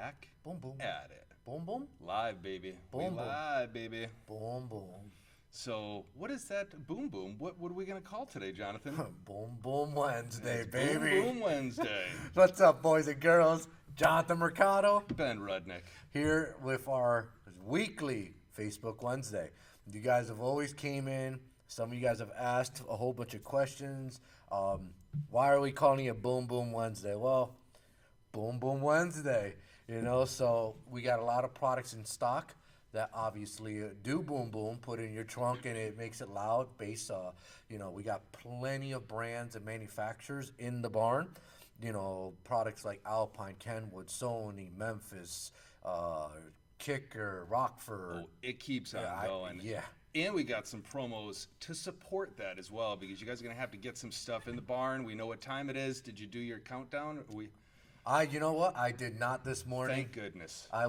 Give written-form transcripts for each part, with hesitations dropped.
back Boom, boom. at it. Boom, boom. Live, baby. Boom, boom. Live, baby. Boom, boom. So, what is that boom boom? What are we going to call today, Jonathan? Boom, boom Wednesday, It's baby. Boom Boom Wednesday. What's up, boys and girls? Jonathan Mercado Ben Rudnick. here with our weekly Facebook Wednesday. You guys have always came in. Some of you guys have asked a whole bunch of questions. Why are we calling it Boom Boom Wednesday? Well, Boom Boom Wednesday, so we got a lot of products in stock that obviously do boom boom, put in your trunk and it makes it loud. Bass, we got plenty of brands and manufacturers in the barn. Products like Alpine, Kenwood, Sony, Memphis, Kicker, Rockford. Oh, it keeps on going. Yeah. And we got some promos to support that as well, because you guys are going to have to get some stuff in the barn. We know what time it is. Did you do your countdown? You know what? I did not this morning. Thank goodness. I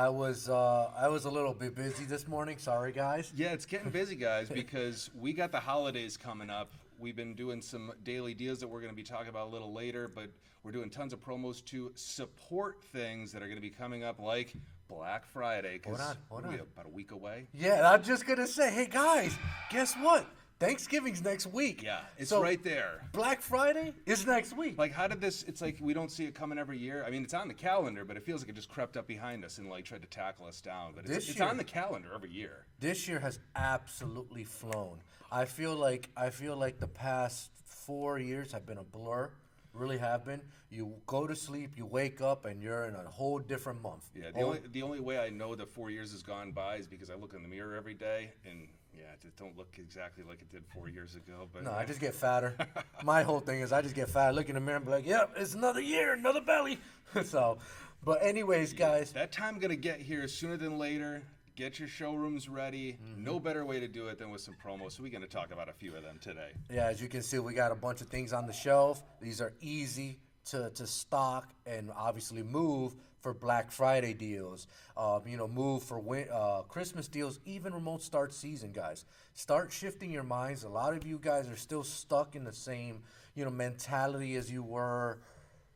was a little bit busy this morning. Sorry, guys. Yeah, it's getting busy, guys, because we got the holidays coming up. We've been doing some daily deals that we're going to be talking about a little later, but we're doing tons of promos to support things that are going to be coming up, like Black Friday. Hold on. About a week away. Yeah, I'm just going to say, hey, guys, guess what? Thanksgiving's next week. Yeah, it's so right there. Black Friday is next week. Like, how did this? It's like we don't see it coming every year. I mean, it's on the calendar, but it feels like it just crept up behind us and tried to tackle us down. But it's on the calendar every year. This year has absolutely flown. I feel like the past 4 years have been a blur. Really have been. You go to sleep, you wake up, and you're in a whole different month. Yeah, the only way I know that 4 years has gone by is because I look in the mirror every day and. Yeah, it don't look exactly like it did 4 years ago. But no, I just get fatter. My whole thing is I just get fat. Look in the mirror and be like, yep, it's another year, another belly. But anyways, guys. That time going to get here sooner than later. Get your showrooms ready. Mm-hmm. No better way to do it than with some promos. So we're going to talk about a few of them today. Yeah, as you can see, we got a bunch of things on the shelf. These are easy to stock and obviously move for Black Friday deals, move for Christmas deals, even remote start season, guys. Start shifting your minds. A lot of you guys are still stuck in the same, mentality as you were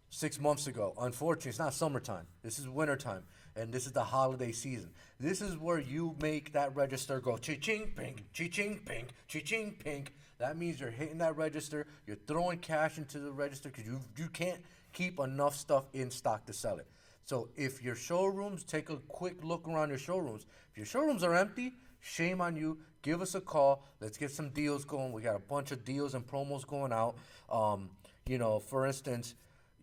6 months ago. Unfortunately, it's not summertime. This is wintertime, and this is the holiday season. This is where you make that register go chi-ching, pink, chi-ching, pink, chi-ching, pink. That means you're hitting that register. You're throwing cash into the register because you can't keep enough stuff in stock to sell it. So if your showrooms, take a quick look around your showrooms. If your showrooms are empty, shame on you. Give us a call. Let's get some deals going. We got a bunch of deals and promos going out. For instance,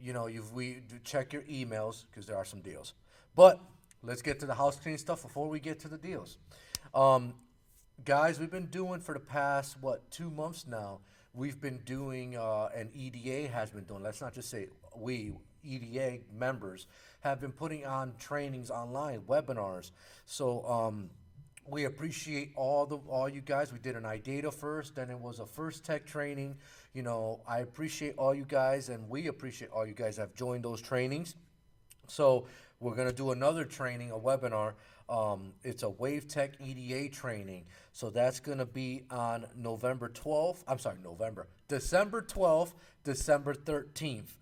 we check your emails because there are some deals. But let's get to the house cleaning stuff before we get to the deals. Guys, we've been doing for the past, 2 months now, we've been doing, and EDA has been doing, let's not just say we, EDA members, have been putting on trainings online, webinars. So we appreciate all you guys. We did an iData first, then it was a First Tech training. I appreciate all you guys, and we appreciate all you guys that have joined those trainings. So we're going to do another training, a webinar. It's a Wave Tech EDA training. So that's going to be on December 12th, December 13th.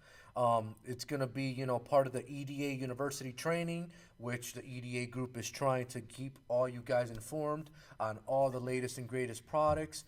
It's going to be, part of the EDA University training, which the EDA group is trying to keep all you guys informed on all the latest and greatest products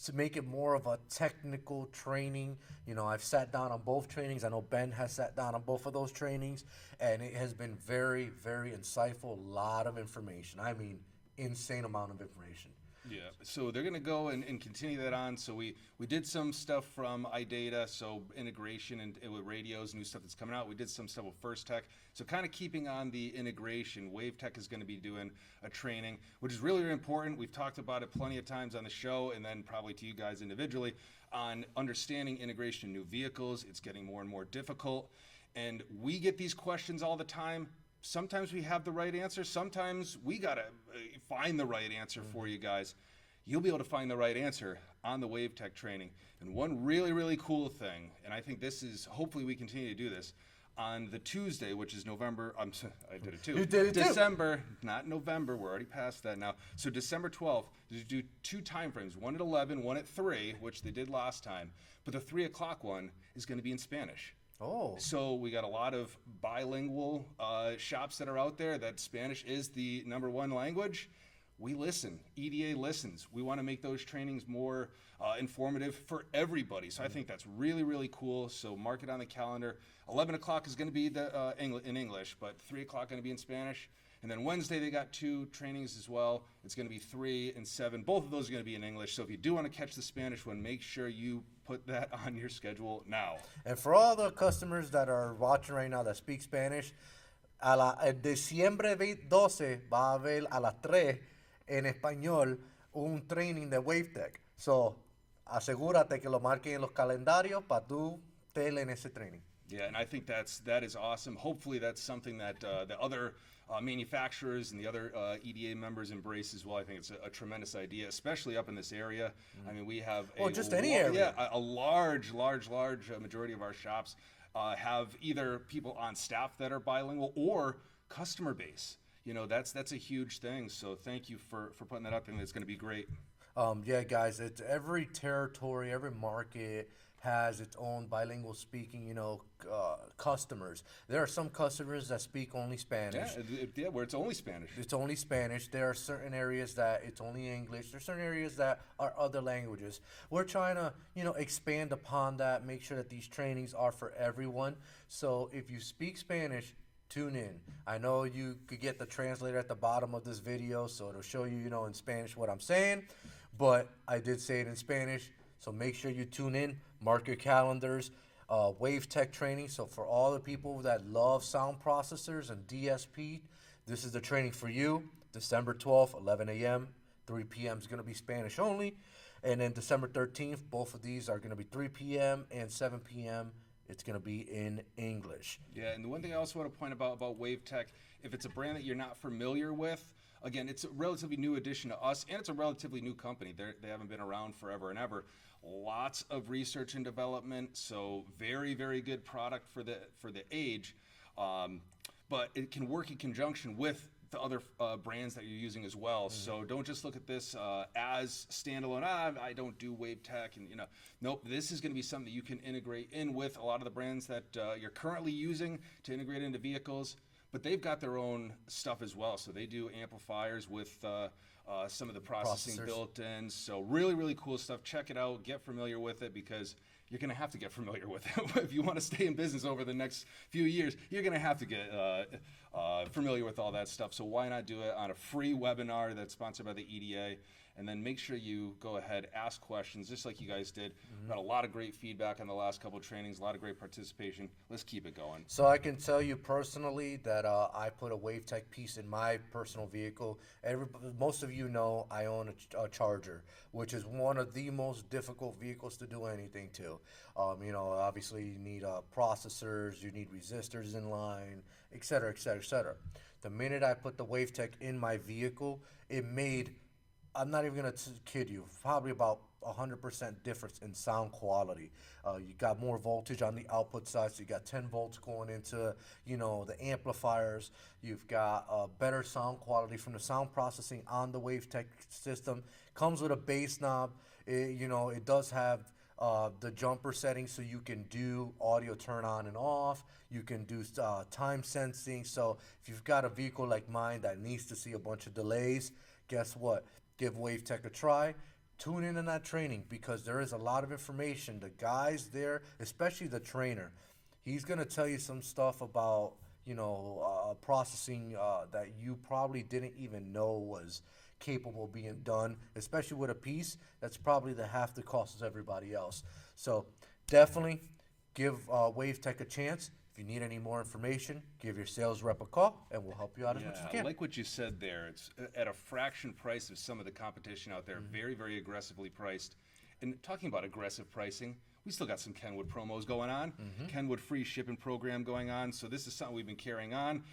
to make it more of a technical training. I've sat down on both trainings. I know Ben has sat down on both of those trainings, and it has been very, very insightful. A lot of information. I mean, insane amount of information. Yeah, so they're going to go and continue that on. So we did some stuff from iData, so integration and with radios, new stuff that's coming out. We did some stuff with First Tech. So kind of keeping on the integration, Wave Tech is going to be doing a training, which is really, really important. We've talked about it plenty of times on the show and then probably to you guys individually on understanding integration in new vehicles. It's getting more and more difficult. And we get these questions all the time. Sometimes we have the right answer. Sometimes we got to find the right answer for you guys. You'll be able to find the right answer on the Wave Tech training. And one really, really cool thing, and I think this is, hopefully we continue to do this, on the Tuesday, which is November, I did it too. You did it December, not November, we're already past that now. So December 12th, to do 2 time frames, one at 11, one at 3, which they did last time. But the 3 o'clock one is going to be in Spanish. Oh. So we got a lot of bilingual shops that are out there that Spanish is the #1 language. We listen. EDA listens. We want to make those trainings more informative for everybody. So I think that's really, really cool. So mark it on the calendar. 11 o'clock is going to be in English, but 3 o'clock going to be in Spanish. And then Wednesday they got 2 trainings as well. It's going to be 3 and 7. Both of those are going to be in English. So if you do want to catch the Spanish one, make sure you put that on your schedule now. And for all the customers that are watching right now that speak Spanish, el diciembre 12 va a haber a las 3 en español un training de WaveTech. So, asegúrate que lo marquen en los calendarios para tú tele en ese training. Yeah, and I think that is awesome. Hopefully that's something that the other manufacturers and the other EDA members embrace as well. I think it's a tremendous idea, especially up in this area. I mean, we have just any area. Yeah, a large majority of our shops have either people on staff that are bilingual or customer base. You know, that's a huge thing. So thank you for putting that up. I think it's going to be great. Yeah, guys, it's every territory, every market has its own bilingual speaking, customers. There are some customers that speak only Spanish. Yeah, where it's only Spanish. It's only Spanish. There are certain areas that it's only English. There's certain areas that are other languages. We're trying to, expand upon that, make sure that these trainings are for everyone. So if you speak Spanish, tune in. I know you could get the translator at the bottom of this video, so it'll show you, in Spanish what I'm saying, but I did say it in Spanish, so make sure you tune in, mark your calendars, WaveTech training. So for all the people that love sound processors and DSP, this is the training for you. December 12th, 11 a.m., 3 p.m. is going to be Spanish only, and then December 13th, both of these are going to be 3 p.m. and 7 p.m. It's going to be in English. Yeah, and the one thing I also want to point about WaveTech, if it's a brand that you're not familiar with, again, it's a relatively new addition to us, and it's a relatively new company. They haven't been around forever and ever. Lots of research and development, so very, very good product for the age. But it can work in conjunction with the other brands that you're using as well. Mm-hmm. So don't just look at this as standalone. I don't do WaveTech, and nope. This is going to be something that you can integrate in with a lot of the brands that you're currently using to integrate into vehicles. But they've got their own stuff as well. So they do amplifiers with some of the processing built in. So really, really cool stuff. Check it out. Get familiar with it, because you're going to have to get familiar with it. If you want to stay in business over the next few years, you're going to have to get familiar with all that stuff. So why not do it on a free webinar that's sponsored by the EDA? And then make sure you go ahead, ask questions, just like you guys did. Mm-hmm. Got a lot of great feedback on the last couple of trainings, a lot of great participation. Let's keep it going. So I can tell you personally that I put a WaveTech piece in my personal vehicle. Most of you know I own a Charger, which is one of the most difficult vehicles to do anything to. Obviously you need processors, you need resistors in line, et cetera, et cetera, et cetera. The minute I put the WaveTech in my vehicle, it made, I'm not even going to kid you, probably about 100% difference in sound quality. You got more voltage on the output side, so you got 10 volts going into, the amplifiers. You've got better sound quality from the sound processing on the WaveTech system. Comes with a bass knob. It does have the jumper settings, so you can do audio turn on and off. You can do time sensing. So if you've got a vehicle like mine that needs to see a bunch of delays, guess what? Give WaveTech a try. Tune in on that training, because there is a lot of information. The guys there, especially the trainer, he's going to tell you some stuff about, processing that you probably didn't even know was capable of being done, especially with a piece that's probably the half the cost as everybody else. So definitely give WaveTech a chance. If you need any more information, give your sales rep a call, and we'll help you out as much as we can. I like what you said there. It's at a fraction price of some of the competition out there, mm-hmm. very, very aggressively priced. And talking about aggressive pricing, we still got some Kenwood promos going on, mm-hmm. Kenwood free shipping program going on. So this is something we've been carrying on.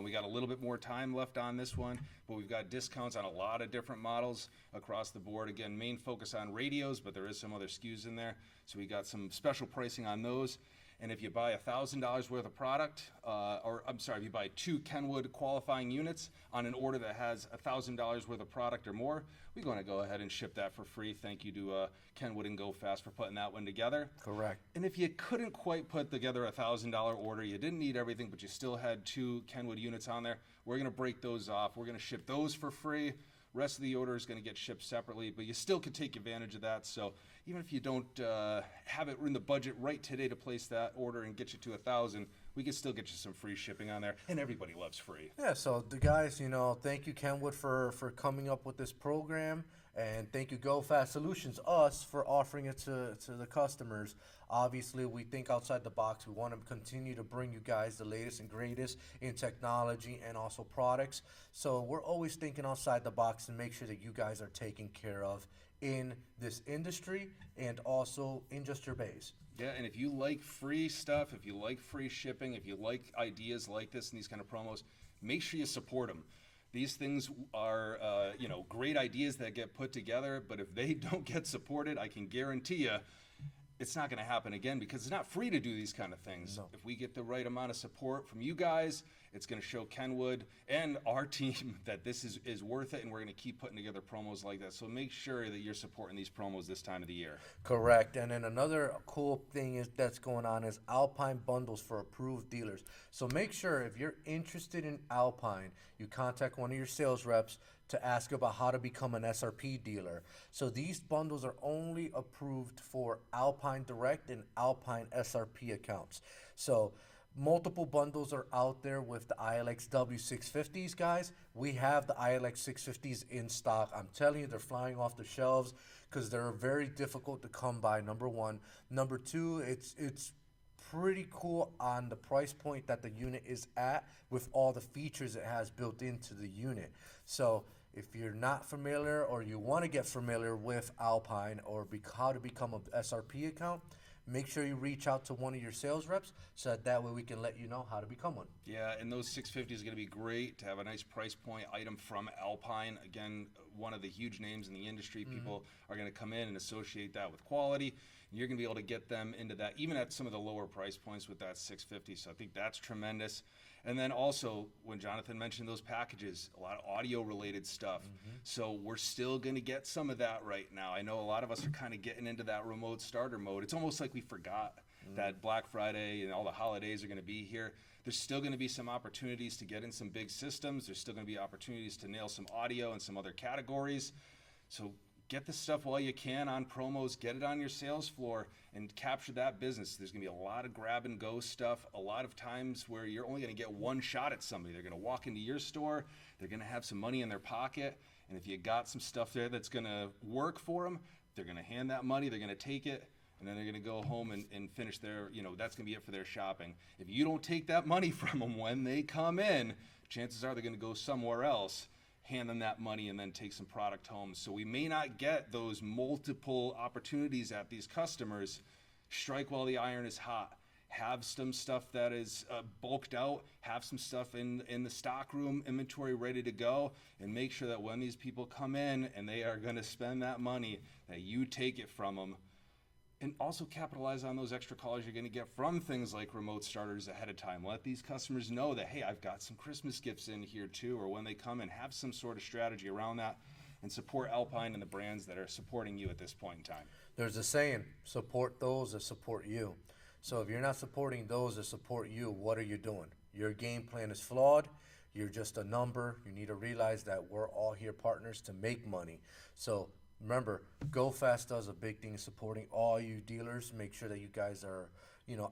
We got a little bit more time left on this one, but we've got discounts on a lot of different models across the board. Again, main focus on radios, but there is some other SKUs in there. So we got some special pricing on those. And if you buy $1,000 worth of product, or I'm sorry, if you buy 2 Kenwood qualifying units on an order that has $1,000 worth of product or more, we're going to go ahead and ship that for free. Thank you to Kenwood and Go Fast for putting that one together. Correct. And if you couldn't quite put together a $1,000 order, you didn't need everything, but you still had 2 Kenwood units on there, we're going to break those off. We're going to ship those for free. Rest of the order is going to get shipped separately, but you still can take advantage of that. So even if you don't have it in the budget right today to place that order and get you to 1,000, we can still get you some free shipping on there. And everybody loves free. Yeah, so the guys, thank you, Kenwood, for coming up with this program. And thank you, Go Fast Solutions, us, for offering it to the customers. Obviously, we think outside the box. We want to continue to bring you guys the latest and greatest in technology and also products. So we're always thinking outside the box to make sure that you guys are taken care of in this industry and also in just your base. Yeah, and if you like free stuff, if you like free shipping, if you like ideas like this and these kind of promos, make sure you support them. These things are, great ideas that get put together, but if they don't get supported, I can guarantee you it's not going to happen again, because it's not free to do these kind of things. No. If we get the right amount of support from you guys, it's going to show Kenwood and our team that this is worth it, and we're going to keep putting together promos like that. So make sure that you're supporting these promos this time of the year. Correct. And then another cool thing that's going on is Alpine bundles for approved dealers. So make sure if you're interested in Alpine, you contact one of your sales reps to ask about how to become an SRP dealer. So these bundles are only approved for Alpine Direct and Alpine SRP accounts. So multiple bundles are out there with the ILX W650s, guys. We have the ILX 650s in stock. I'm telling you, they're flying off the shelves because they're very difficult to come by, number one. Number two, it's pretty cool on the price point that the unit is at with all the features it has built into the unit. So if you're not familiar or you want to get familiar with Alpine or how to become an SRP account, make sure you reach out to one of your sales reps so that way we can let you know how to become one. Yeah, and those 650 is going to be great to have a nice price point item from Alpine. Again, one of the huge names in the industry. People are going to come in and associate that with quality. And you're going to be able to get them into that, even at some of the lower price points with that 650. So I think that's tremendous. And then also, when Jonathan mentioned those packages, a lot of audio-related stuff. So we're still going to get some of that right now. I know a lot of us are kind of getting into that remote starter mode. It's almost like we forgot that Black Friday and all the holidays are going to be here. There's still going to be some opportunities to get in some big systems. There's still going to be opportunities to nail some audio and some other categories. So get the stuff while you can on promos, get it on your sales floor, and capture that business. There's going to be a lot of grab and go stuff, a lot of times where you're only going to get one shot at somebody. They're going to walk into your store, they're going to have some money in their pocket, and if you got some stuff there that's going to work for them, they're going to hand that money, they're going to take it, and then they're going to go home and finish their, that's going to be it for their shopping. If you don't take that money from them when they come in, chances are they're going to go somewhere else, hand them that money, and then take some product home. So we may not get those multiple opportunities at these customers. Strike while the iron is hot. Have some stuff that is bulked out. Have some stuff in the stock room, inventory ready to go, and make sure that when these people come in and they are going to spend that money, that you take it from them. And also capitalize on those extra calls you're going to get from things like remote starters ahead of time. Let these customers know that, hey, I've got some Christmas gifts in here too, or when they come in, have some sort of strategy around that, and support Alpine and the brands that are supporting you at this point in time. There's a saying, support those that support you. So if you're not supporting those that support you, what are you doing? Your game plan is flawed. You're just a number. You need to realize that we're all here partners to make money. So remember, Go Fast does a big thing supporting all you dealers. Make sure that you guys are,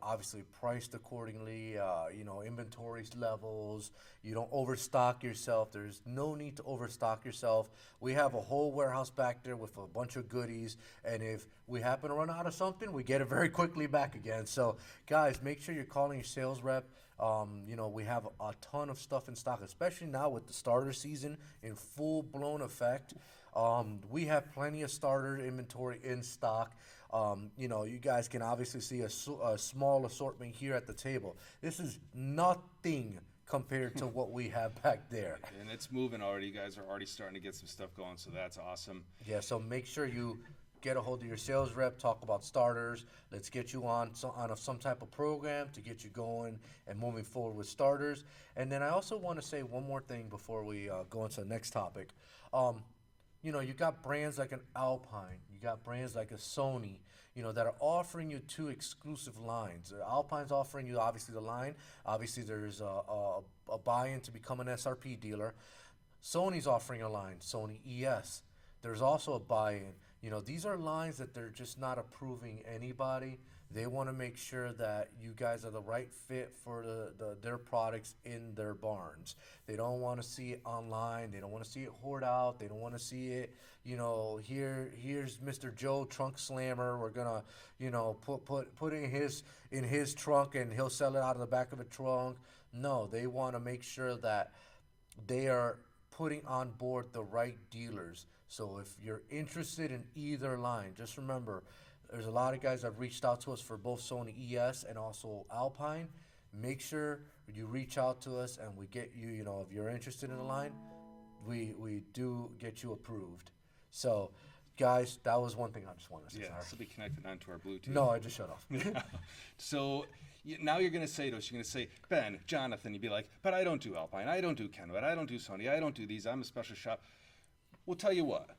obviously priced accordingly, inventory levels. You don't overstock yourself. There's no need to overstock yourself. We have a whole warehouse back there with a bunch of goodies. And if we happen to run out of something, we get it very quickly back again. So, guys, make sure you're calling your sales rep. We have a ton of stuff in stock, especially now with the starter season in full-blown effect. We have plenty of starter inventory in stock. You guys can obviously see a small assortment here at the table. This is nothing compared to what we have back there. And it's moving already. You guys are already starting to get some stuff going, so that's awesome. Yeah, so make sure you get a hold of your sales rep, talk about starters. Let's get you on some type of program to get you going and moving forward with starters. And then I also want to say one more thing before we go into the next topic. You got brands like an Alpine, you got brands like a Sony, that are offering you two exclusive lines. Alpine's offering you obviously the line. Obviously, there's a buy-in to become an SRP dealer. Sony's offering a line, Sony ES. There's also a buy-in. These are lines that they're just not approving anybody. They want to make sure that you guys are the right fit for their products in their barns. They don't want to see it online. They don't want to see it hoard out. They don't want to see it, here's Mr. Joe Trunk Slammer. We're gonna, put it in his trunk and he'll sell it out of the back of a trunk. No, they want to make sure that they are putting on board the right dealers. So if you're interested in either line, just remember, there's a lot of guys that have reached out to us for both Sony ES and also Alpine. Make sure you reach out to us and we get you, if you're interested in the line, we do get you approved. So, guys, that was one thing I just wanted to say. Yeah, this will be connected onto our Bluetooth. No, I just shut off. So now you're going to say to us, you're going to say, Ben, Jonathan, you'd be like, but I don't do Alpine, I don't do Kenwood, I don't do Sony, I don't do these, I'm a special shop. We'll tell you what.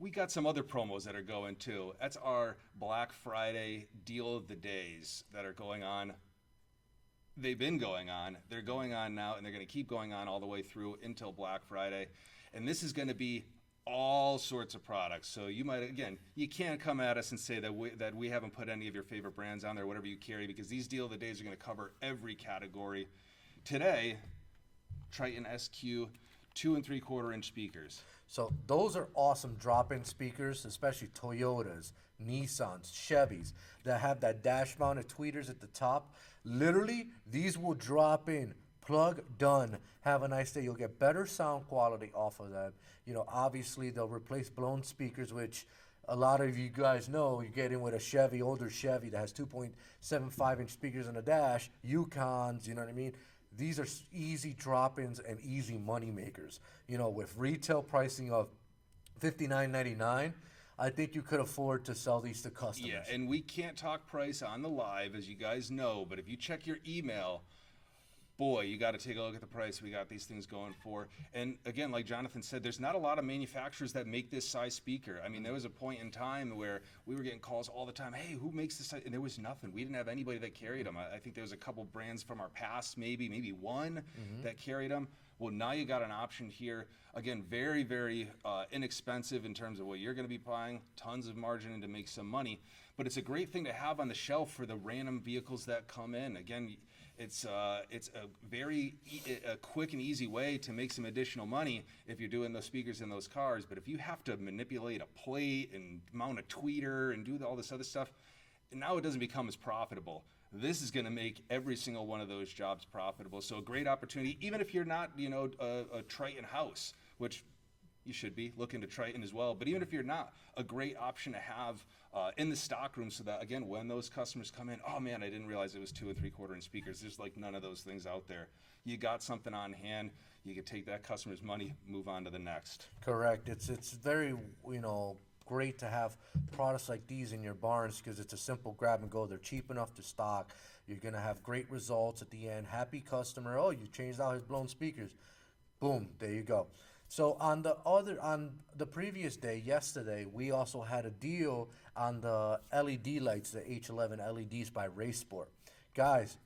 We got some other promos that are going too. That's our Black Friday deal of the days that are going on. They've been going on. They're going on now, and they're going to keep going on all the way through until Black Friday. And this is going to be all sorts of products. So you might, again, you can't come at us and say that we haven't put any of your favorite brands on there, whatever you carry, because these deal of the days are going to cover every category. Today, Triton SQ 2 3/4 inch speakers. So those are awesome drop-in speakers, especially Toyotas, Nissans, Chevys that have that dash-mounted tweeters at the top. Literally, these will drop in, plug, done. Have a nice day. You'll get better sound quality off of them. Obviously, they'll replace blown speakers, which a lot of you guys know. You get in with a Chevy, older Chevy that has 2.75-inch speakers in the dash, Yukons, you know what I mean? These are easy drop-ins and easy money makers. With retail pricing of $59.99, I think you could afford to sell these to customers. Yeah, and we can't talk price on the live, as you guys know, but if you check your email, boy, you got to take a look at the price we got these things going for. And again, like Jonathan said, there's not a lot of manufacturers that make this size speaker. I mean, there was a point in time where we were getting calls all the time, hey, who makes this size? And there was nothing. We didn't have anybody that carried them. I think there was a couple brands from our past, maybe one that carried them. Well, now you got an option here. Again, very, very inexpensive in terms of what you're going to be buying. Tons of margin and to make some money. But it's a great thing to have on the shelf for the random vehicles that come in. Again, it's a very quick and easy way to make some additional money if you're doing those speakers in those cars. But if you have to manipulate a plate and mount a tweeter and do all this other stuff, now it doesn't become as profitable. This is going to make every single one of those jobs profitable. So a great opportunity, even if you're not, a Triton house, which you should be looking to Triton as well. But even if you're not, a great option to have in the stock room so that, again, when those customers come in, oh man, I didn't realize it was 2 3/4 inch speakers. There's like none of those things out there. You got something on hand. You can take that customer's money, move on to the next. Correct. It's very, great to have products like these in your barns because it's a simple grab and go. They're cheap enough to stock. You're going to have great results at the end. Happy customer. Oh, you changed out his blown speakers. Boom, there you go. So on the previous day, yesterday, we also had a deal on the LED lights, the H11 LEDs by Race Sport. Guys,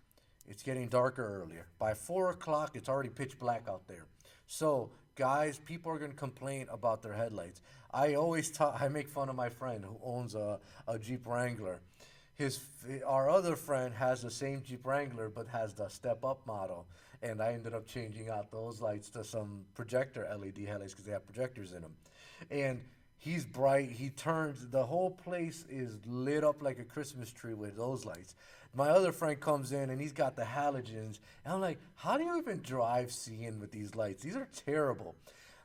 it's getting darker earlier. By 4 o'clock, it's already pitch black out there. So, guys, people are going to complain about their headlights. I make fun of my friend who owns a Jeep Wrangler. Our other friend has the same Jeep Wrangler but has the step-up model. And I ended up changing out those lights to some projector LED headlights because they have projectors in them. And he's bright. The whole place is lit up like a Christmas tree with those lights. My other friend comes in and he's got the halogens. And I'm like, how do you even drive seeing with these lights? These are terrible.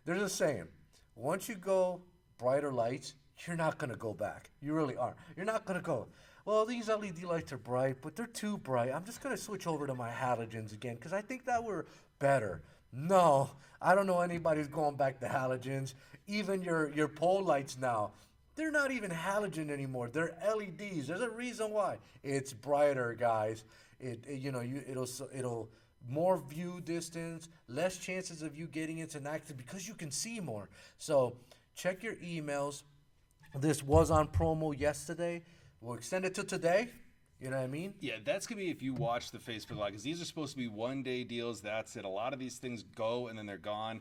There's a saying, once you go brighter lights, you're not going to go back. You really are. You're not going to go, well, these LED lights are bright, but they're too bright. I'm just going to switch over to my halogens again because I think that were better. No, I don't know anybody who's going back to halogens. Even your pole lights now, They're not even halogen anymore. They're LEDs. There's a reason why. It's brighter, guys. It'll more view distance, less chances of you getting into an accident because you can see more. So check your emails. This was on promo yesterday. We'll extend it to today. You know what I mean? Yeah, that's going to be if you watch the Facebook Live, because these are supposed to be one-day deals. That's it. A lot of these things go and then they're gone.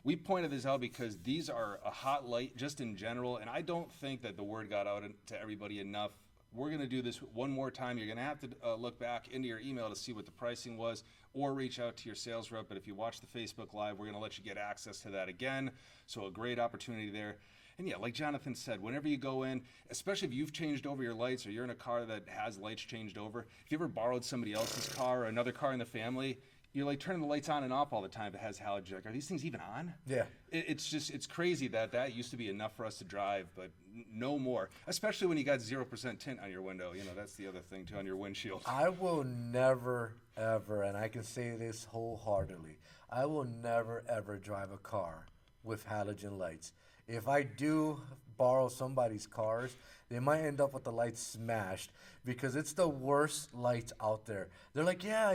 We pointed this out because these are a hot light just in general, and I don't think that the word got out to everybody enough. We're going to do this one more time. You're going to have to look back into your email to see what the pricing was or reach out to your sales rep. But if you watch the Facebook Live, we're going to let you get access to that again. So a great opportunity there. And yeah, like Jonathan said, whenever you go in, especially if you've changed over your lights or you're in a car that has lights changed over, if you ever borrowed somebody else's car or another car in the family, you're like turning the lights on and off all the time if it has halogen. Like, are these things even on? Yeah. It's crazy that used to be enough for us to drive, but no more. Especially when you got 0% tint on your window. You know, that's the other thing too, on your windshield. I will never, ever, and I can say this wholeheartedly, I will never, ever drive a car with halogen lights. If I do borrow somebody's cars, they might end up with the lights smashed because it's the worst lights out there. They're like, yeah,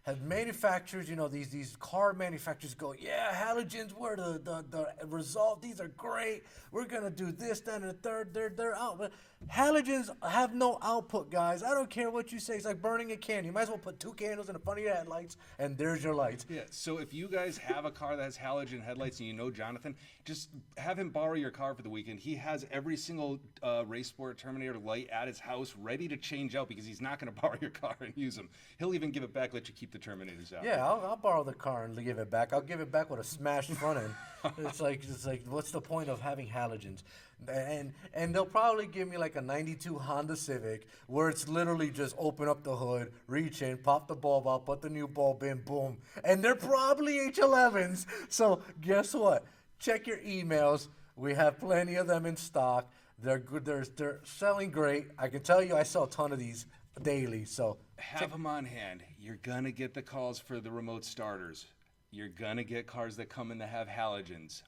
have manufacturers, these car manufacturers go, yeah, halogens were the result. These are great. We're going to do this, that, and the third. They're out. But halogens have no output, guys. I don't care what you say. It's like burning a candle. You might as well put 2 candles in the front of your headlights, and there's your lights. Yeah, so if you guys have a car that has halogen headlights and you know Jonathan, just have him borrow your car for the weekend. He has every single Race Sport Terminator light at his house ready to change out because he's not going to borrow your car and use them. He'll even give it back, let you keep the Terminators out. Yeah, I'll borrow the car and give it back. I'll give it back with a smashed front end. It's like what's the point of having halogens? And they'll probably give me like a 92 Honda Civic where it's literally just open up the hood, reach in, pop the bulb out, put the new bulb in, boom. And they're probably H11s. So guess what? Check your emails. We have plenty of them in stock. They're good. They're selling great. I can tell you I sell a ton of these daily. So have them on hand. You're going to get the calls for the remote starters. You're going to get cars that come in that have halogens.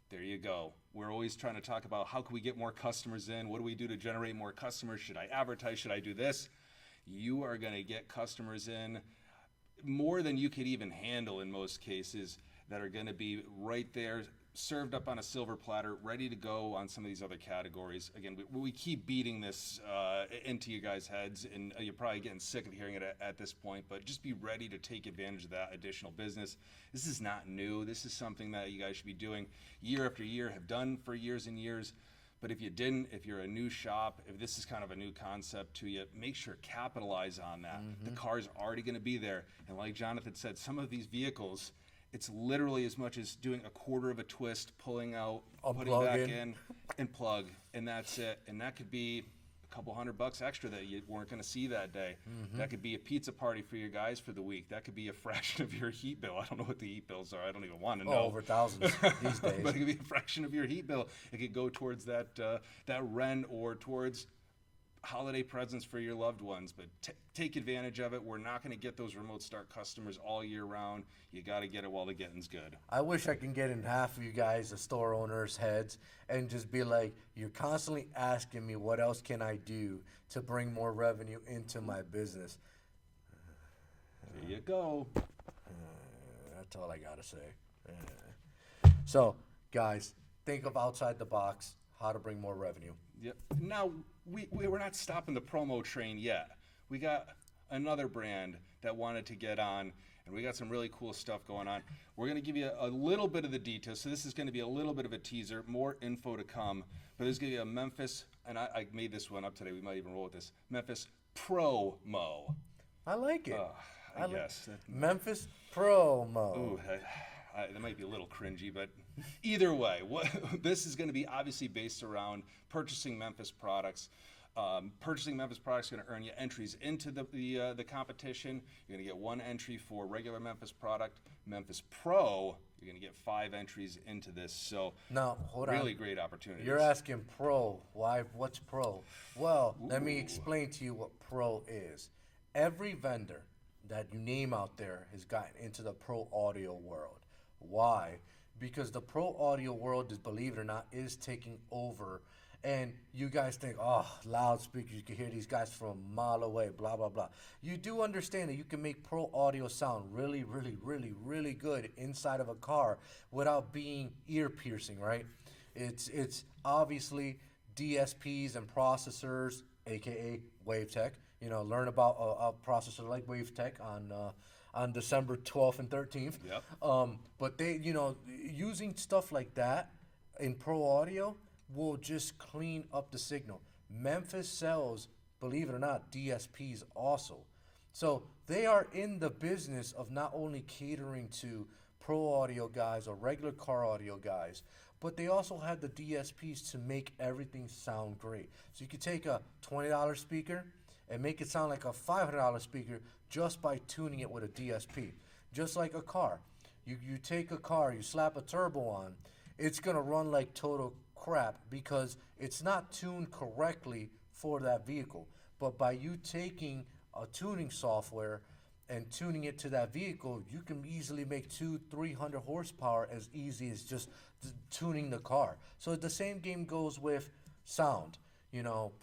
There you go. We're always trying to talk about how can we get more customers in? What do we do to generate more customers? Should I advertise? Should I do this? You are going to get customers in more than you could even handle in most cases that are going to be right there, served up on a silver platter, ready to go on some of these other categories. Again, we keep beating this into you guys' heads, and you're probably getting sick of hearing it at this point, but just be ready to take advantage of that additional business. This is not new. This is something that you guys should be doing year after year, have done for years and years. But if you didn't, if you're a new shop, if this is kind of a new concept to you, make sure capitalize on that. The car's already going to be there. And like Jonathan said, some of these vehicles, it's literally as much as doing a quarter of a twist, pulling out, putting back in, and plug, and that's it. And that could be a couple $100 extra that you weren't going to see that day. That could be a pizza party for your guys for the week. That could be a fraction of your heat bill. I don't know what the heat bills are. I don't even want to know. Over thousands these days. But it could be a fraction of your heat bill. It could go towards that rent or towards holiday presents for your loved ones, but take advantage of it. We're not going to get those remote start customers all year round. You got to get it while the getting's good. I wish I can get in half of you guys, the store owners' heads, and just be like, you're constantly asking me what else can I do to bring more revenue into my business. There you go. That's all I got to say. So, guys, think of outside the box, how to bring more revenue. Yep. Now, we're not stopping the promo train yet. We got another brand that wanted to get on, and we got some really cool stuff going on. We're going to give you a little bit of the details. So this is going to be a little bit of a teaser, more info to come. But there's going to be a Memphis, and I made this one up today. We might even roll with this. Memphis Promo. I like it. I guess. Memphis Promo. Ooh, that might be a little cringy, but either way, this is going to be obviously based around purchasing Memphis products. Purchasing Memphis products is going to earn you entries into the competition. You're going to get 1 entry for regular Memphis product. Memphis Pro, you're going to get 5 entries into this. So now, hold on. Really great opportunities. You're asking Pro. Why? What's Pro? Well, let me explain to you what Pro is. Every vendor that you name out there has gotten into the pro audio world. Why? because the pro audio world, is, believe it or not, is taking over. And you guys think, oh, loudspeakers, you can hear these guys from a mile away, blah, blah, blah. You do understand that you can make pro audio sound really, really, really, really good inside of a car without being ear piercing, right? It's obviously DSPs and processors, aka WaveTech. You know, learn about a processor like WaveTech on December 12th and 13th. Yep. But they, you know, using stuff like that in pro audio will just clean up the signal. Memphis sells, believe it or not, DSPs also. So they are in the business of not only catering to pro audio guys or regular car audio guys, but they also have the DSPs to make everything sound great. So you could take a $20 speaker and make it sound like a $500 speaker just by tuning it with a DSP. Just like a car. You take a car, you slap a turbo on, it's gonna run like total crap because it's not tuned correctly for that vehicle. But by you taking a tuning software and tuning it to that vehicle, you can easily make 200-300 horsepower as easy as just tuning the car. So the same game goes with sound. You know,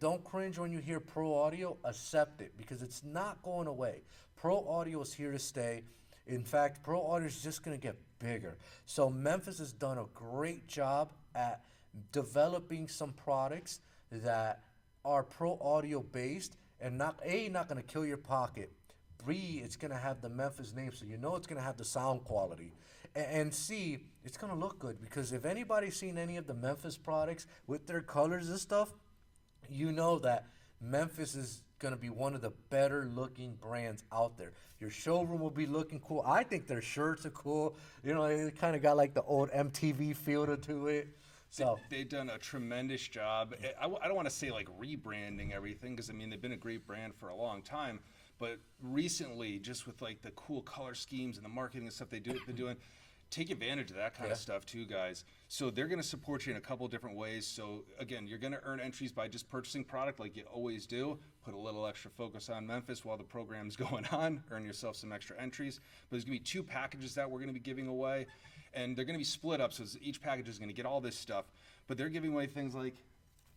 don't cringe when you hear pro audio. Accept it because it's not going away. Pro audio is here to stay. In fact, pro audio is just going to get bigger. So Memphis has done a great job at developing some products that are pro audio based and not going to kill your pocket. B, it's going to have the Memphis name, so you know it's going to have the sound quality. And C, it's going to look good because if anybody's seen any of the Memphis products with their colors and stuff, you know that Memphis is going to be one of the better looking brands out there. Your showroom will be looking cool. I think their shirts are cool. You know, it kind of got like the old MTV feel to it. So they've done a tremendous job. I don't want to say like rebranding everything because I mean they've been a great brand for a long time, but recently just with like the cool color schemes and the marketing and stuff they're doing, take advantage of that kind of stuff too, guys. So they're going to support you in a couple different ways. So again, you're going to earn entries by just purchasing product like you always do. Put a little extra focus on Memphis while the program's going on. Earn yourself some extra entries. But there's going to be 2 packages that we're going to be giving away. And they're going to be split up, so each package is going to get all this stuff. But they're giving away things like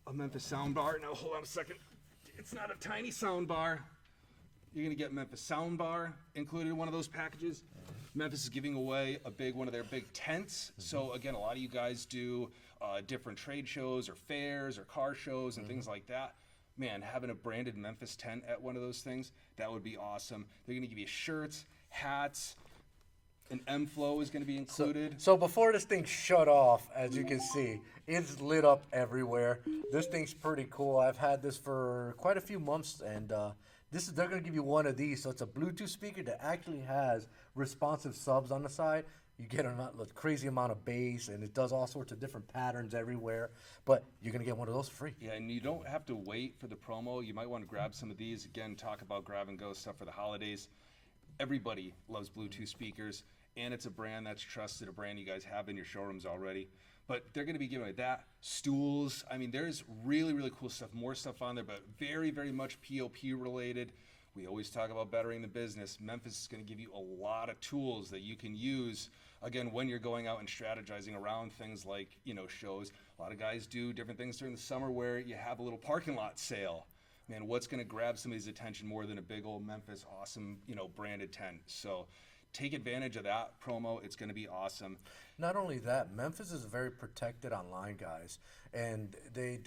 a Memphis soundbar. Now, hold on a second. It's not a tiny soundbar. You're going to get Memphis soundbar included in one of those packages. Memphis is giving away one of their big tents. So, again, a lot of you guys do different trade shows or fairs or car shows and things like that. Man, having a branded Memphis tent at one of those things, that would be awesome. They're going to give you shirts, hats. An M-Flow is going to be included. So before this thing shut off, as you can see, it's lit up everywhere. This thing's pretty cool. I've had this for quite a few months, and they're going to give you one of these. So it's a Bluetooth speaker that actually has responsive subs on the side. You get a crazy amount of bass, and it does all sorts of different patterns everywhere. But you're going to get one of those for free. Yeah, and you don't have to wait for the promo. You might want to grab some of these. Again, talk about grab-and-go stuff for the holidays. Everybody loves Bluetooth speakers, and it's a brand that's trusted, a brand you guys have in your showrooms already. But they're going to be giving away that. Stools. I mean, there's really, really cool stuff, more stuff on there, but very, very much POP related. We always talk about bettering the business. Memphis is going to give you a lot of tools that you can use, again, when you're going out and strategizing around things like, shows. A lot of guys do different things during the summer where you have a little parking lot sale. Man, what's going to grab somebody's attention more than a big old Memphis awesome, branded tent? So take advantage of that promo. It's going to be awesome. Not only that, Memphis is very protected online, guys. And they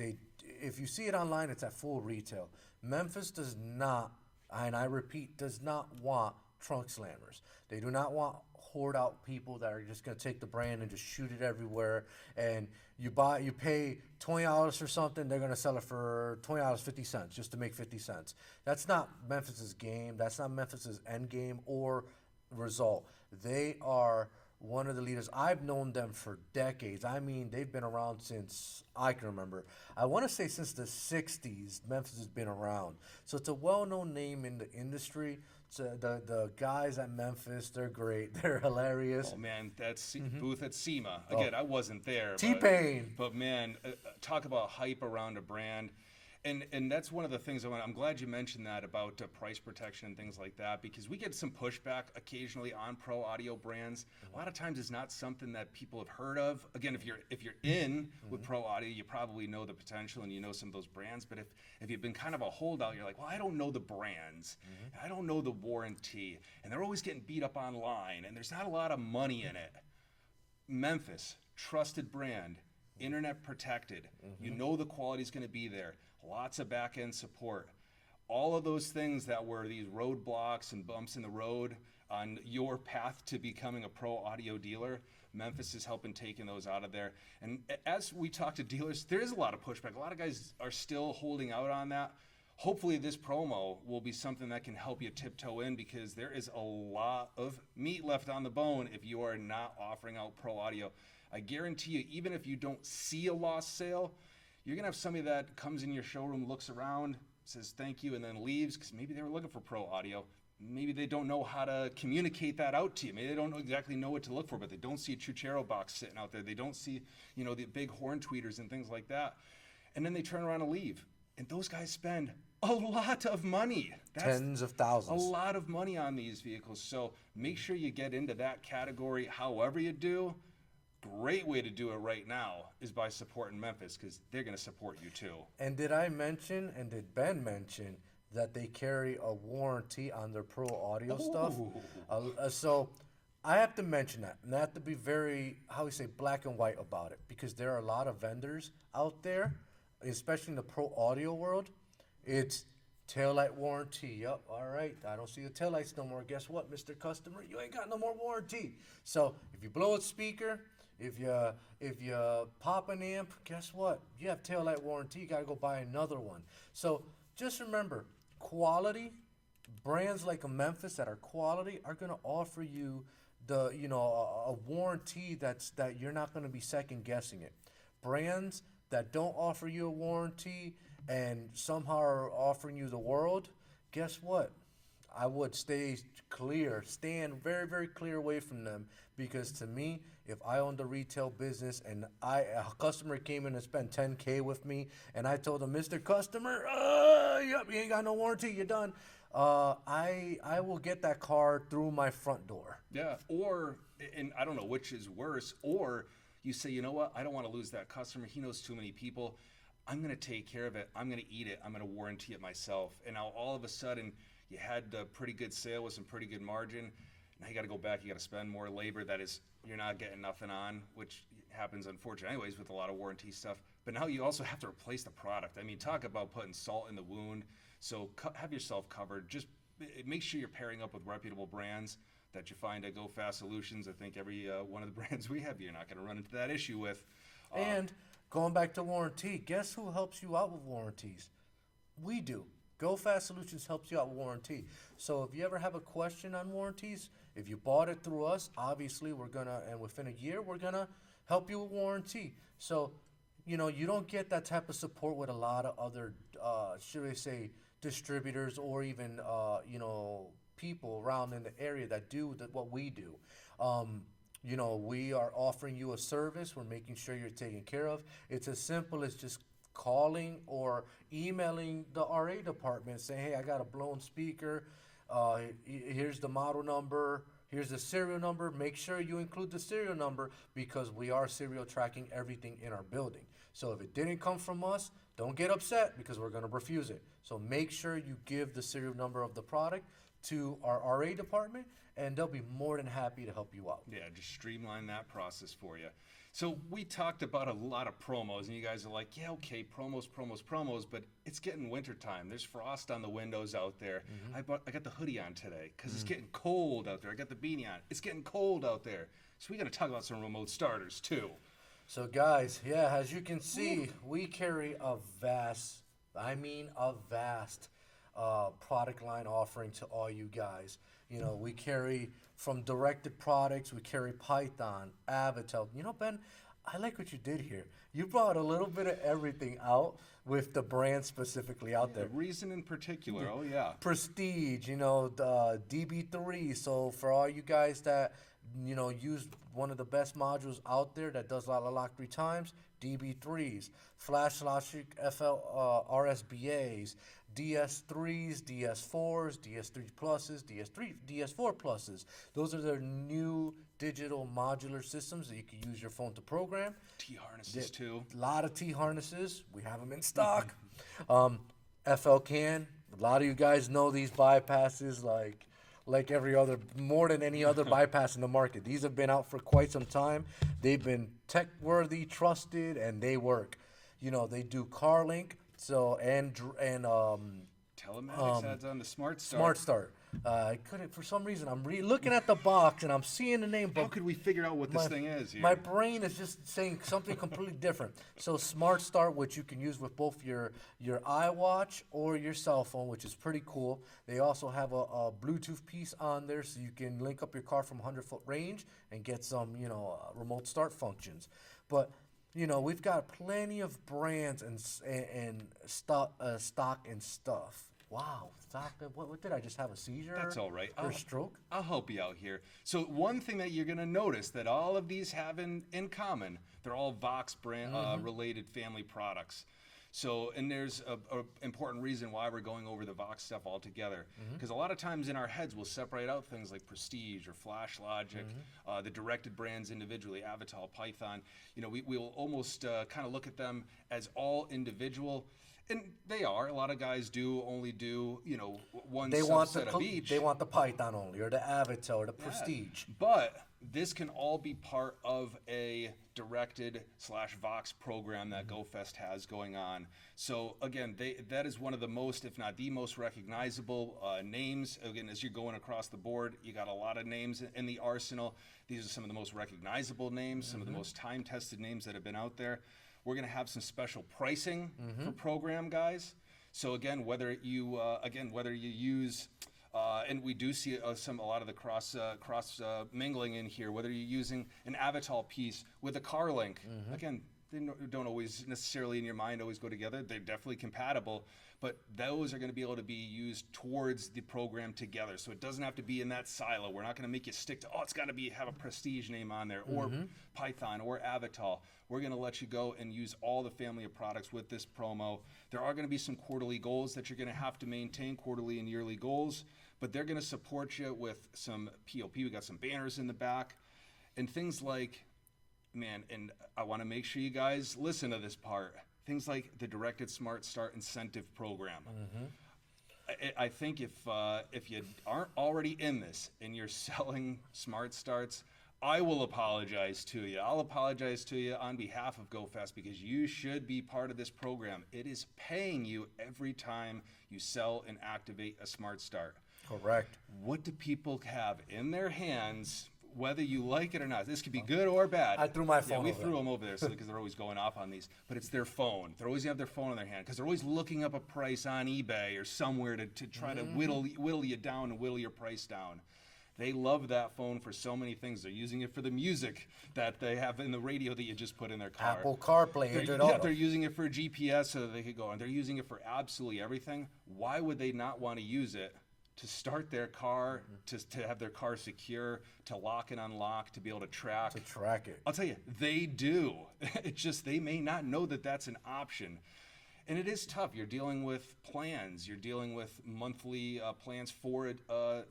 if you see it online, it's at full retail. Memphis does not, and I repeat, does not want trunk slammers. They do not want hoard out people that are just going to take the brand and just shoot it everywhere. And you pay $20 for something, they're going to sell it for $20.50 just to make 50 cents. That's not Memphis's game. That's not Memphis's end game or result. They are one of the leaders. I've known them for decades. I mean, they've been around since I can remember. I want to say since the 60s, Memphis has been around. So it's a well-known name in the industry. So the guys at Memphis, they're great. They're hilarious. Oh, man, that's booth at SEMA. Again, I wasn't there. T-Pain. But man, talk about hype around a brand. And that's one of the things I'm glad you mentioned that about price protection and things like that, because we get some pushback occasionally on pro audio brands. A lot of times it's not something that people have heard of. Again, if you're in with pro audio, you probably know the potential and you know some of those brands. But if you've been kind of a holdout, you're like, well, I don't know the brands, I don't know the warranty, and they're always getting beat up online, and there's not a lot of money in it. Memphis, trusted brand, internet protected. You know the quality's going to be there. Lots of back end support. All of those things that were these roadblocks and bumps in the road on your path to becoming a pro audio dealer, Memphis is helping taking those out of there. And as we talk to dealers, there is a lot of pushback. A lot of guys are still holding out on that. Hopefully this promo will be something that can help you tiptoe in, because there is a lot of meat left on the bone if you are not offering out pro audio. I guarantee you, even if you don't see a lost sale, you're going to have somebody that comes in your showroom, looks around, says thank you, and then leaves because maybe they were looking for pro audio. Maybe they don't know how to communicate that out to you. Maybe they don't exactly know what to look for, but they don't see a Chuchero box sitting out there. They don't see, the big horn tweeters and things like that. And then they turn around and leave. And those guys spend a lot of money. Tens of thousands. A lot of money on these vehicles. So make sure you get into that category however you do. Great way to do it right now is by supporting Memphis, because they're going to support you too. And did I mention, and did Ben mention, that they carry a warranty on their pro audio stuff? So I have to mention that, and I have to be very, black and white about it, because there are a lot of vendors out there, especially in the pro audio world. It's taillight warranty. Yep, all right. I don't see the taillights no more. Guess what, Mr. Customer? You ain't got no more warranty. So if you blow a speaker, if you pop an amp, guess what? You have taillight warranty. You got to go buy another one. So just remember, quality, brands like a Memphis that are quality are going to offer you a warranty that you're not going to be second guessing it. Brands that don't offer you a warranty and somehow are offering you the world, guess what? I would stand very, very clear away from them, because to me, if I owned a retail business and a customer came in and spent $10K with me, and I told him, Mr. Customer, yep, you ain't got no warranty, you're done. I will get that car through my front door. Yeah, and I don't know which is worse, or you say, you know what, I don't want to lose that customer. He knows too many people. I'm going to take care of it. I'm going to eat it. I'm going to warranty it myself. And now all of a sudden, you had a pretty good sale with some pretty good margin. Now you got to go back. You got to spend more labor. That is, you're not getting nothing on, which happens unfortunately anyways with a lot of warranty stuff. But now you also have to replace the product. I mean, talk about putting salt in the wound. So have yourself covered. Just make sure you're pairing up with reputable brands that you find at Go Fast Solutions. I think every one of the brands we have, you're not going to run into that issue with. And going back to warranty, guess who helps you out with warranties? We do. Go Fast Solutions helps you out with warranty. So if you ever have a question on warranties, if you bought it through us, obviously and within a year, we're gonna help you with warranty. So, you don't get that type of support with a lot of other, distributors or even, people around in the area that do what we do. We are offering you a service. We're making sure you're taken care of. It's as simple as just calling or emailing the RA department saying, hey, I got a blown speaker. Here's the model number. Here's the serial number. Make sure you include the serial number, because we are serial tracking everything in our building. So if it didn't come from us, don't get upset, because we're going to refuse it. So make sure you give the serial number of the product to our RA department, and they'll be more than happy to help you out. Yeah, just streamline that process for you. So we talked about a lot of promos, and you guys are like, yeah, okay, promos, but it's getting wintertime. There's frost on the windows out there. Mm-hmm. I got the hoodie on today because it's getting cold out there. I got the beanie on. It's getting cold out there. So we got to talk about some remote starters too. So guys, yeah, as you can see, we carry a vast product line offering to all you guys. We carry from directed products, we carry Python, Avatel. Ben, I like what you did here. You brought a little bit of everything out with the brand specifically out there. The reason in particular, oh yeah. Prestige, the DB3. So for all you guys that use one of the best modules out there that does auto lock 3 times. DB3s, flash logic RSBAs, DS3s, DS4s, DS3 pluses, DS4 pluses. Those are their new digital modular systems that you can use your phone to program. T harnesses too. A lot of T harnesses. We have them in stock. FL CAN. A lot of you guys know these bypasses like every other, more than any other bypass in the market. These have been out for quite some time. They've been tech worthy, trusted, and they work. They do CarLink, and Telematics adds on the Smart Start. Smart Start. I couldn't, for some reason, I'm looking at the box and I'm seeing the name. But how could we figure out what this thing is here? My brain is just saying something completely different. So Smart Start, which you can use with both your iWatch or your cell phone, which is pretty cool. They also have a Bluetooth piece on there, so you can link up your car from 100-foot range and get some, remote start functions. But we've got plenty of brands and stock and stuff. Wow, what did I just have, a seizure? That's all right. Or a stroke? I'll help you out here. So one thing that you're going to notice that all of these have in common, they're all Vox brand related family products. So, and there's a important reason why we're going over the Vox stuff all together. Because a lot of times in our heads we'll separate out things like Prestige or Flash Logic, the directed brands individually, Avital, Python. We'll almost kind of look at them as all individual. And they are. A lot of guys only do one subset of each. They want the Python only, or the Avital, or the Prestige. But this can all be part of a directed / Vox program that GoFest has going on. So again, that is one of the most, if not the most recognizable names. Again, as you're going across the board, you got a lot of names in the arsenal. These are some of the most recognizable names, some of the most time-tested names that have been out there. We're going to have some special pricing for program guys. So again, whether you use, and we do see a lot of the cross mingling in here. Whether you're using an Avital piece with a CarLink, again, they don't always necessarily in your mind always go together. They're definitely compatible, but those are going to be able to be used towards the program together. So it doesn't have to be in that silo. We're not going to make you stick to, it's got to have a Prestige name on there, or Python, or Avital. We're going to let you go and use all the family of products with this promo. There are going to be some quarterly goals that you're going to have to maintain, quarterly and yearly goals, but they're going to support you with some POP. We got some banners in the back and things like, and I want to make sure you guys listen to this part, things like the Directed Smart Start Incentive Program. I think if you aren't already in this and you're selling Smart Starts, I will apologize to you. I'll apologize to you on behalf of GoFest, because you should be part of this program. It is paying you every time you sell and activate a Smart Start. Correct. What do people have in their hands, whether you like it or not? This could be good or bad. I threw my phone we over threw there. them over there because they're always going off on these. But it's their phone. They're always have their phone in their hand because they're always looking up a price on eBay or somewhere to try to whittle you down and whittle your price down. They love that phone for so many things. They're using it for the music that they have in the radio that you just put in their car. Apple CarPlay, Android Auto. They're using it for GPS so that they could go, and they're using it for absolutely everything. Why would they not want to use it to start their car, to have their car secure, to lock and unlock, to be able to track? To track it. I'll tell you, they do. It's just they may not know that that's an option. And it is tough. You're dealing with plans. You're dealing with monthly plans for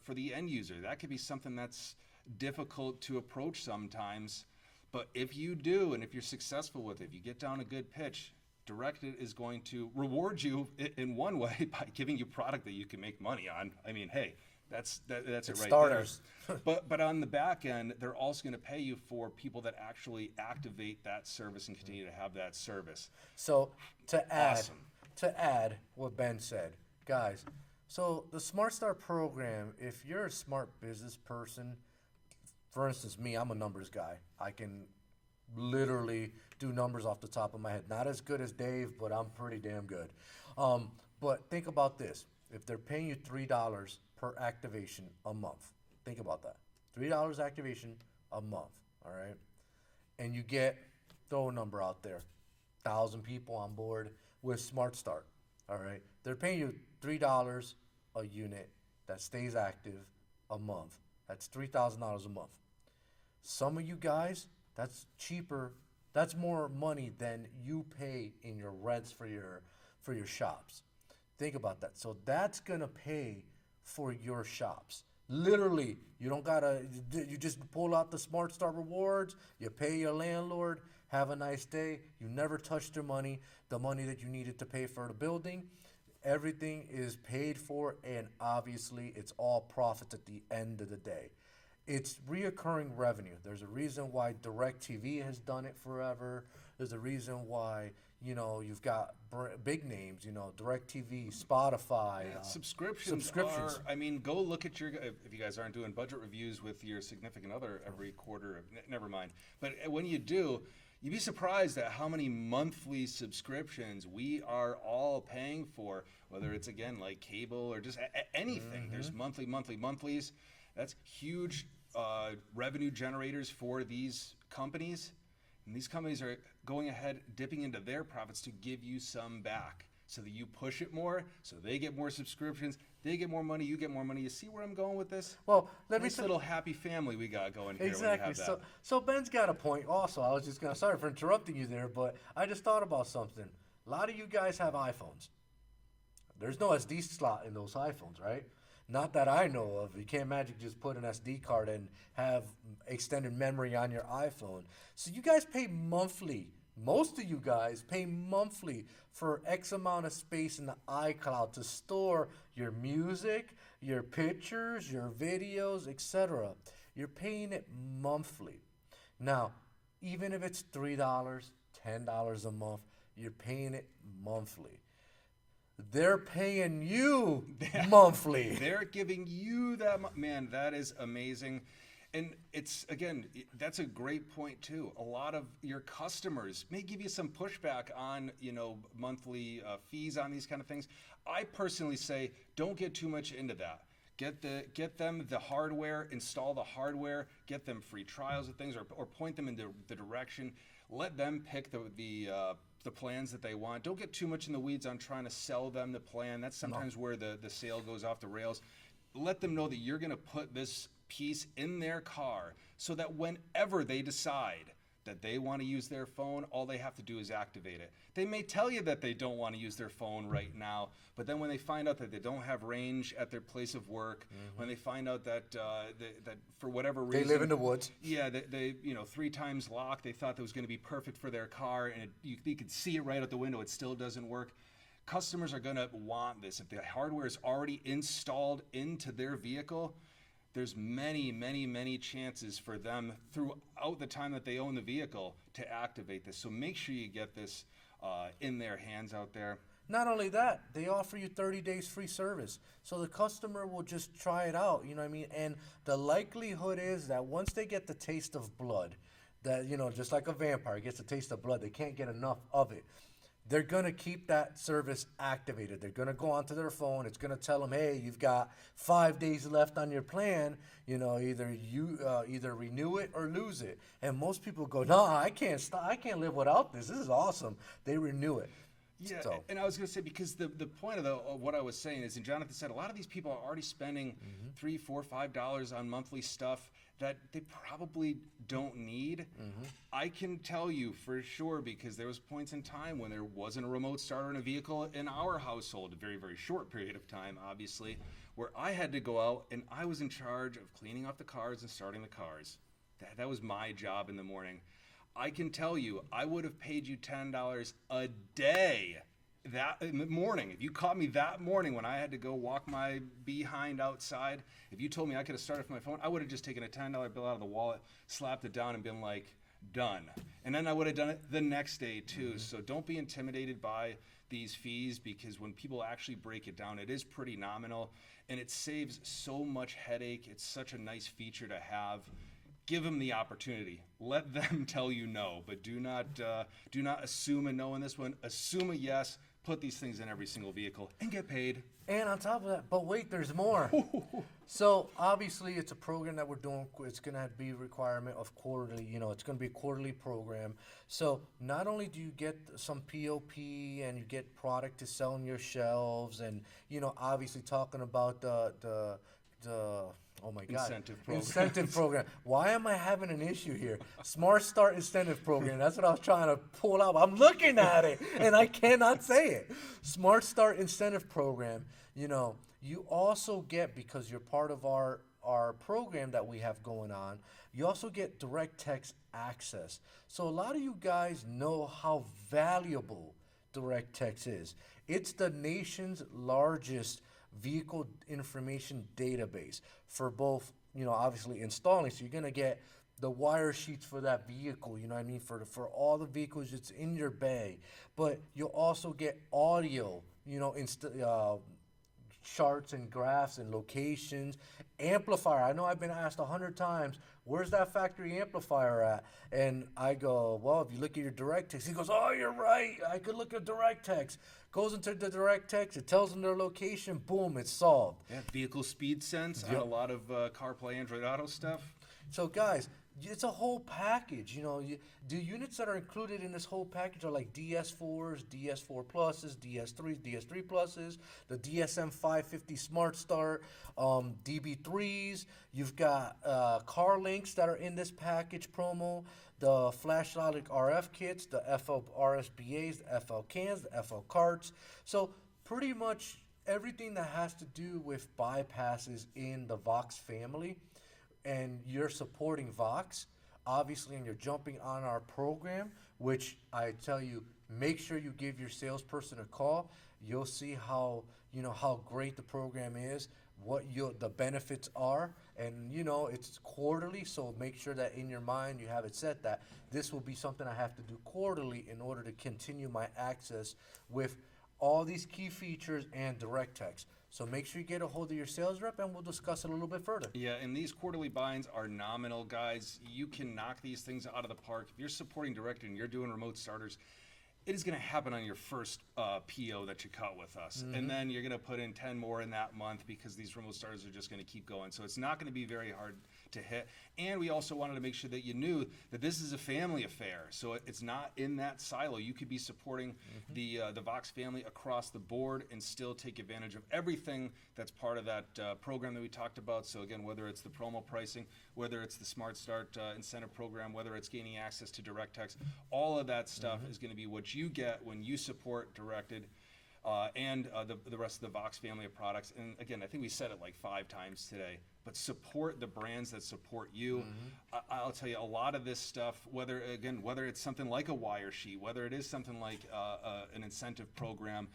the end user. That could be something that's difficult to approach sometimes. But if you do, and if you're successful with it, if you get down a good pitch, Directed is going to reward you in one way by giving you product that you can make money on. I mean, hey, that's it right starters. there. But on the back end, they're also going to pay you for people that actually activate that service and continue to have that service. So to add what Ben said, guys, so the Smart Start program, if you're a smart business person, for instance, me, I'm a numbers guy. I can literally do numbers off the top of my head. Not as good as Dave, but I'm pretty damn good. But think about this. If they're paying you $3 per activation a month, think about that. $3 activation a month, all right? And you get, throw a number out there, 1,000 people on board with Smart Start, all right? They're paying you $3 a unit that stays active a month. That's $3,000 a month. Some of you guys, that's cheaper. That's more money than you pay in your rents for your shops. Think about that. So that's gonna pay for your shops. Literally, you don't gotta. You just pull out the Smart Start rewards. You pay your landlord. Have a nice day. You never touch their money. The money that you needed to pay for the building, everything is paid for, and obviously, it's all profits at the end of the day. It's reoccurring revenue. There's a reason why DirecTV has done it forever. There's a reason why you've got big names. DirecTV, Spotify. Yeah, subscriptions are. I mean, go look at your. If you guys aren't doing budget reviews with your significant other every quarter, never mind. But when you do, you'd be surprised at how many monthly subscriptions we are all paying for. Whether it's again like cable or just anything. There's monthlies. That's huge revenue generators for these companies. And these companies are going ahead, dipping into their profits to give you some back so that you push it more, so they get more subscriptions, they get more money, you get more money. You see where I'm going with this? Well, let nice me little happy family we got going here. Exactly. When you have that. So Ben's got a point also. I was just going to, sorry for interrupting you there, but I just thought about something. A lot of you guys have iPhones. There's no SD slot in those iPhones, right? Not that I know of. You can't just put an SD card and have extended memory on your iPhone. So you guys pay monthly. Most of you guys pay monthly for X amount of space in the iCloud to store your music, your pictures, your videos, etc. You're paying it monthly. Now, even if it's $3, $10 a month, you're paying it monthly. They're paying you monthly. They're giving you that. Man, that is amazing. And it's, again, that's a great point too. A lot of your customers may give you some pushback on, monthly fees on these kind of things. I personally say, don't get too much into that. Get them the hardware, install the hardware, get them free trials of things, or point them in the direction. Let them pick the plans that they want. Don't get too much in the weeds on trying to sell them the plan. That's sometimes where the sale goes off the rails. Let them know that you're going to put this piece in their car so that whenever they decide that they want to use their phone, all they have to do is activate it. They may tell you that they don't want to use their phone right now, but then when they find out that they don't have range at their place of work, when they find out that that for whatever reason they live in the woods, they 3 times lock, they thought that was going to be perfect for their car, and you could see it right out the window, it still doesn't work. Customers are going to want this. If the hardware is already installed into their vehicle, there's many chances for them throughout the time that they own the vehicle to activate this. So make sure you get this in their hands out there. Not only that, they offer you 30 days free service. So the customer will just try it out, you know what I mean? And the likelihood is that once they get the taste of blood, that, just like a vampire gets a taste of blood, they can't get enough of it. They're going to keep that service activated. They're going to go onto their phone. It's going to tell them, hey, you've got 5 days left on your plan. Either renew it or lose it. And most people go, no, I can't stop. I can't live without this. This is awesome. They renew it. Yeah, and I was going to say, because the point of what I was saying is, and Jonathan said, a lot of these people are already spending $3, $4, $5 on monthly stuff that they probably don't need. I can tell you for sure, because there was points in time when there wasn't a remote starter in a vehicle in our household, a very, very short period of time, obviously, where I had to go out and I was in charge of cleaning off the cars and starting the cars. That was my job in the morning. I can tell you, I would have paid you $10 a day that in the morning. If you caught me that morning when I had to go walk my behind outside, if you told me I could have started from my phone, I would have just taken a $10 bill out of the wallet, slapped it down, and been like, done. And then I would have done it the next day too. So don't be intimidated by these fees, because when people actually break it down, it is pretty nominal, and it saves so much headache. It's such a nice feature to have. Give them the opportunity. Let them tell you no, but do not assume a no in this one. Assume a yes. Put these things in every single vehicle and get paid. And on top of that, but wait, there's more. So obviously, it's a program that we're doing. It's going to be a requirement of quarterly. It's going to be a quarterly program. So not only do you get some POP and you get product to sell on your shelves, and obviously talking about the Oh my God. Incentive programs. Incentive program. Why am I having an issue here? Smart Start Incentive Program. That's what I was trying to pull out. I'm looking at it and I cannot say it. Smart Start Incentive Program. You also get, because you're part of our program that we have going on, you also get direct text access. So a lot of you guys know how valuable direct text is. It's the nation's largest vehicle information database for both, obviously installing. So you're going to get the wire sheets for that vehicle, you know what I mean, for all the vehicles it's in your bay. But you'll also get audio, charts and graphs and locations. Amplifier. I know I've been asked 100 times, where's that factory amplifier at? And I go, well, if you look at your direct text. He goes, oh, you're right. I could look at direct text. Goes into the direct text. It tells them their location. Boom, it's solved. Yeah, vehicle speed sense on a lot of CarPlay, Android Auto stuff. So guys, it's a whole package. The units that are included in this whole package are like DS4s, DS4 Pluses, DS3s, DS3 Pluses, the DSM 550 Smart Start, DB3s. You've got car links that are in this package promo, the flashlight RF kits, the FL RSBAs, the FL cans, the FL carts. So pretty much everything that has to do with bypasses in the Vox family, and you're supporting Vox, obviously, and you're jumping on our program, which I tell you, make sure you give your salesperson a call. You'll see how great the program is, what the benefits are, and it's quarterly. So make sure that in your mind you have it set that this will be something I have to do quarterly in order to continue my access with all these key features and direct text. So make sure you get a hold of your sales rep, and we'll discuss it a little bit further. Yeah, and these quarterly binds are nominal, guys. You can knock these things out of the park. If you're supporting direct and you're doing remote starters, it is going to happen on your first PO that you cut with us. Mm-hmm. And then you're going to put in 10 more in that month because these remote starters are just going to keep going. So it's not going to be very hard to hit. And we also wanted to make sure that you knew that this is a family affair. So it's not in that silo. You could be supporting the Vox family across the board and still take advantage of everything that's part of that program that we talked about. So again, whether it's the promo pricing, whether it's the Smart Start incentive program, whether it's gaining access to direct text, all of that stuff is going to be what you get when you support Directed and the rest of the Vox family of products. And again, I think we said it like 5 times today, but support the brands that support you. I'll tell you, a lot of this stuff, whether it's something like a wire sheet, whether it is something like an incentive program,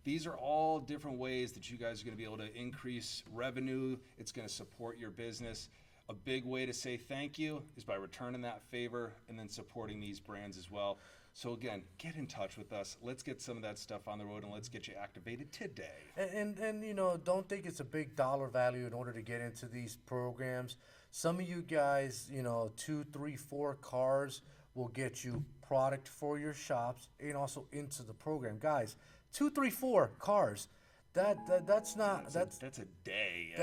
these are all different ways that you guys are going to be able to increase revenue. It's going to support your business. A big way to say thank you is by returning that favor and then supporting these brands as well. So again, get in touch with us. Let's get some of that stuff on the road and let's get you activated today. And don't think it's a big dollar value in order to get into these programs. Some of you guys, 2, 3, 4 cars will get you product for your shops and also into the program. Guys, 2, 3, 4 cars. That's a day.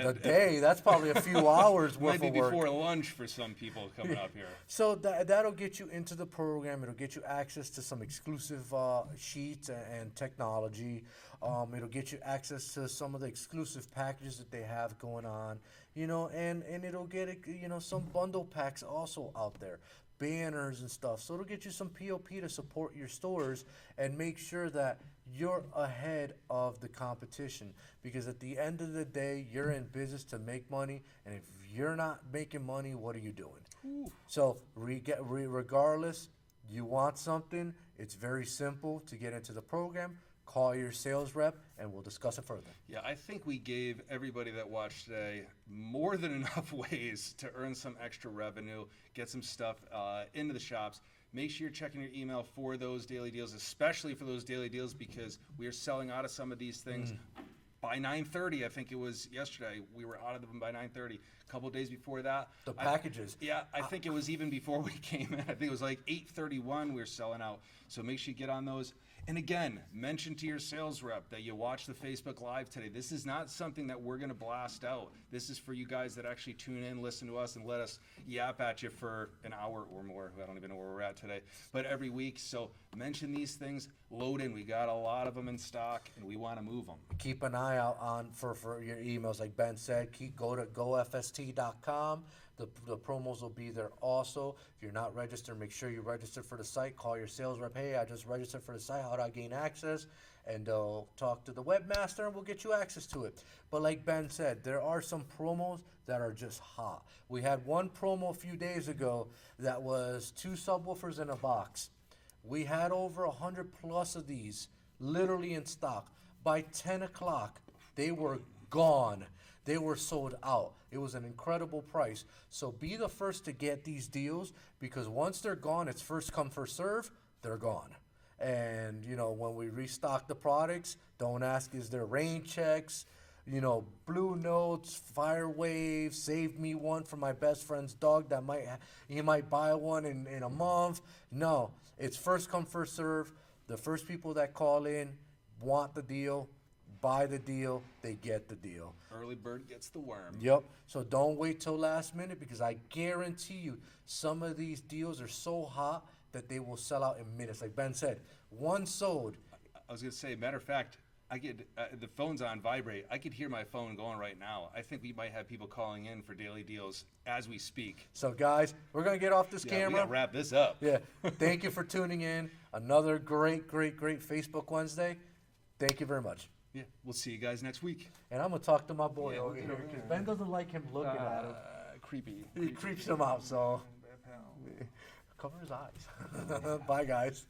The day. That's probably a few hours worth of work. Might be before lunch for some people coming up here. So that'll get you into the program. It'll get you access to some exclusive sheets and technology. It'll get you access to some of the exclusive packages that they have going on. And it'll get some bundle packs also out there. Banners and stuff. So it'll get you some POP to support your stores and make sure that you're ahead of the competition, because at the end of the day, you're in business to make money, and if you're not making money, what are you doing? Ooh. So regardless, you want something, it's very simple to get into the program. Call your sales rep, and we'll discuss it further. Yeah, I think we gave everybody that watched today more than enough ways to earn some extra revenue, get some stuff into the shops. Make sure you're checking your email for those daily deals, especially for those daily deals, because we are selling out of some of these things by 9:30. I think it was yesterday. We were out of them by 9:30. A couple of days before that. The packages. I think it was even before we came in. I think it was like 8:31 we were selling out. So make sure you get on those. And again, mention to your sales rep that you watch the Facebook Live today. This is not something that we're going to blast out. This is for you guys that actually tune in, listen to us, and let us yap at you for an hour or more. I don't even know where we're at today. But every week, so mention these things, load in. We got a lot of them in stock, and we want to move them. Keep an eye eye out for your emails. Like Ben said, go to gofst.com. The promos will be there also. If you're not registered, make sure you register for the site. Call your sales rep. Hey, I just registered for the site. How do I gain access? And talk to the webmaster, and we'll get you access to it. But like Ben said, there are some promos that are just hot. We had one promo a few days ago that was 2 subwoofers in a box. We had over 100 plus of these literally in stock. By 10 o'clock, they were gone. They were sold out. It was an incredible price. So be the first to get these deals, because once they're gone, it's first come, first serve, they're gone. And, you know, when we restock the products, don't ask, is there rain checks? You know, Blue Notes, Fire Wave, save me one for my best friend's dog that he might buy one in a month. No, it's first come, first serve. The first people that call in want the deal, buy the deal, they get the deal. Early bird gets the worm. Yep. So don't wait till last minute, because I guarantee you some of these deals are so hot that they will sell out in minutes. Like Ben said, one sold. I was gonna say, matter of fact, I get the phone's on vibrate. I could hear my phone going right now. I think we might have people calling in for daily deals as we speak. So guys, we're gonna get off this camera. We gotta wrap this up. Yeah. Thank you for tuning in. Another great Facebook Wednesday. Thank you very much. Yeah, we'll see you guys next week. And I'm gonna talk to my boy Yeah, over here, because Ben doesn't like him looking at him. Creepy. He creeps him out, so cover his eyes. Bye, guys.